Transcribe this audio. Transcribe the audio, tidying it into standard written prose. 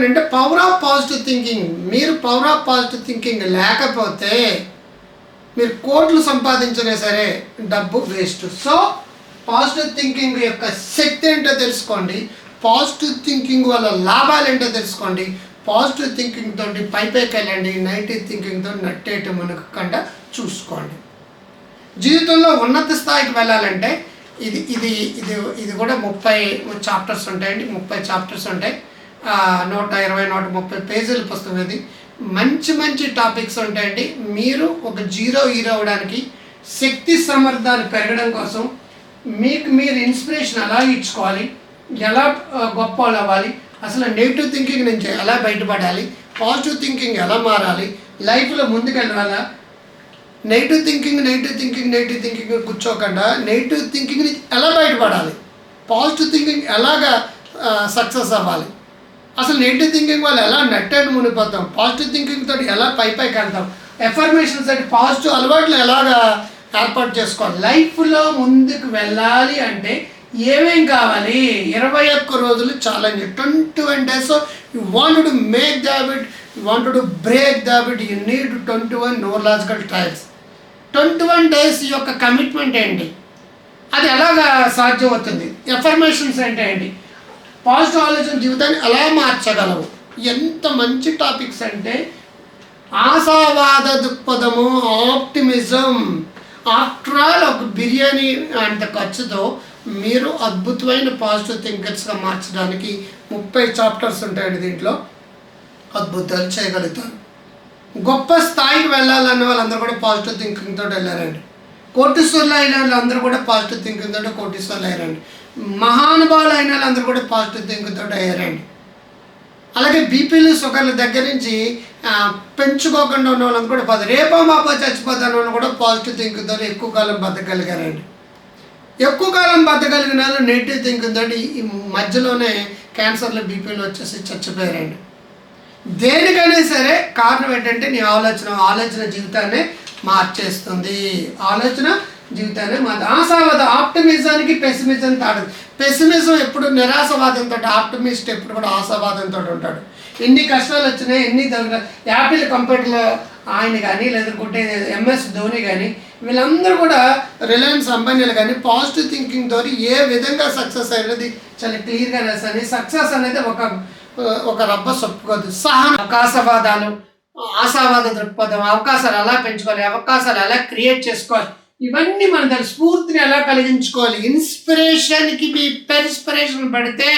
అంటే power of positive thinking. మీరు power of positive thinking లేకపోతే మీరు కోట్లు సంపాదించినా సరే డబ్బు వేస్ట్. సో పాజిటివ్ థింకింగ్ యొక్క శక్తి ఏంటో తెలుసుకోండి. పాజిటివ్ థింకింగ్ వల్ల లాభాలు ఏంటో తెలుసుకోండి. పాజిటివ్ థింకింగ్ తోటి పైకి వెళ్ళండి. నెగిటివ్ థింకింగ్తో నట్టేట మునగకుండా చూసుకోండి. జీవితంలో ఉన్నత స్థాయికి వెళ్ళాలంటే ఇది ఇది ఇది ఇది కూడా 30 చాప్టర్స్ ఉంటాయండి. 30 చాప్టర్స్ ఉంటాయి. 120 130 పేజీల పుస్తకం. ఇది మంచి మంచి టాపిక్స్ ఉంటాయండి. మీరు ఒక హీరో అవ్వడానికి, శక్తి సామర్థ్యాలు పెరగడం కోసం మీకు మీరు ఇన్స్పిరేషన్ ఎలా ఇచ్చుకోవాలి, ఎలా గొప్ప అవ్వాలి, అసలు నెగిటివ్ థింకింగ్ నుంచి ఎలా బయటపడాలి, పాజిటివ్ థింకింగ్ ఎలా మారాలి, లైఫ్లో ముందుకెళ్ళాలా, నెగిటివ్ థింకింగ్ కూర్చోకుండా నెగిటివ్ థింకింగ్ నుంచి ఎలా బయటపడాలి, పాజిటివ్ థింకింగ్ ఎలాగా సక్సెస్ అవ్వాలి, అసలు నెగిటివ్ థింకింగ్ వల్ల ఎలా నెట్టేటు మునిగిపోతాం, పాజిటివ్ థింకింగ్ తోటి ఎలా పైకి వెళ్తాం, ఎఫర్మేషన్స్ అంటే పాజిటివ్ అలవాట్లు ఎలాగా ఏర్పాటు చేసుకోవాలి. లైఫ్లో ముందుకు వెళ్ళాలి అంటే ఏమేం కావాలి? 21 రోజులు challenge, 21 days. You want to make the habit, you want to break the habit, you need 21 neurological trials. 21 days యొక్క కమిట్మెంట్ ఏంటి, అది ఎలాగా సాధ్యమవుతుంది, ఎఫర్మేషన్స్ అంటే ఏంటి, పాజిటివ్ ఆలోచన జీవితాన్ని ఎలా మార్చగలవు. ఎంత మంచి టాపిక్స్ అంటే ఆశావాద దృక్పథము, ఆప్టిమిజం. ఆఫ్టర్ ఆల్ ఒక బిర్యానీ అంత ఖర్చుతో మీరు అద్భుతమైన పాజిటివ్ థింకర్స్గా మార్చడానికి 30 చాప్టర్స్ ఉంటాయండి. దీంట్లో అద్భుతాలు చేయగలుగుతారు. గొప్ప స్థాయికి వెళ్ళాలన్న వాళ్ళందరూ కూడా పాజిటివ్ థింకింగ్ తోటి వెళ్ళారండి. కోటీశ్వర్లు అయిన వాళ్ళందరూ కూడా పాజిటివ్ థింకింగ్ తోటి కోటీశ్వర్లు అయ్యారండి. మహానుభావులు అయిన వాళ్ళందరూ కూడా పాజిటివ్ థింకింగ్ తోటి అయ్యారండి. అలాగే బీపీలు షుగర్ల దగ్గర నుంచి పెంచుకోకుండా ఉన్న వాళ్ళందరూ కూడా రేపో మాపో చచ్చిపోతాను వాళ్ళు కూడా పాజిటివ్ థింకింగ్ తోటి ఎక్కువ కాలం బతకగలిగారండి. ఎక్కువ కాలం బతకగలిగిన వాళ్ళు నెగిటివ్ థింకింగ్ తోటి ఈ మధ్యలోనే క్యాన్సర్లు, బీపీలు వచ్చేసి చచ్చిపోయారండి. దేనికైనా సరే కారణం ఏంటంటే నీ ఆలోచన జీవితాన్ని మార్చేస్తుంది. ఆలోచన జీవితాన్ని ఆశావాద, ఆప్టిమిజానికి పెసిమిజం తాడదు. పెసిమిజం ఎప్పుడు నిరాశవాదంతో, ఆప్టిమిస్ట్ ఎప్పుడు కూడా ఆశావాదంతో ఉంటాడు. ఎన్ని కష్టాలు వచ్చినాయి, ఎన్ని యాపిల్ కంపెనీలో ఆయన కానీ, లేదంటే ఎంఎస్ ధోని కానీ, వీళ్ళందరూ కూడా రిలయన్స్ అంబానీలు కానీ పాజిటివ్ థింకింగ్ తోటి ఏ విధంగా సక్సెస్ అనేది చాలా క్లియర్గా రాశాను. సక్సెస్ అనేది ఒక రబ్బ చెప్పుకోదు. అవకాశవాదాలు, ఆశావాద దృక్పథం, అవకాశాలు ఎలా పెంచుకోవాలి, అవకాశాలు ఎలా క్రియేట్ చేసుకోవాలి, ఇవన్నీ మన దాని స్ఫూర్తిని ఎలా కలిగించుకోవాలి, ఇన్స్పిరేషన్కి మీ పెరిస్పిరేషన్ పడితే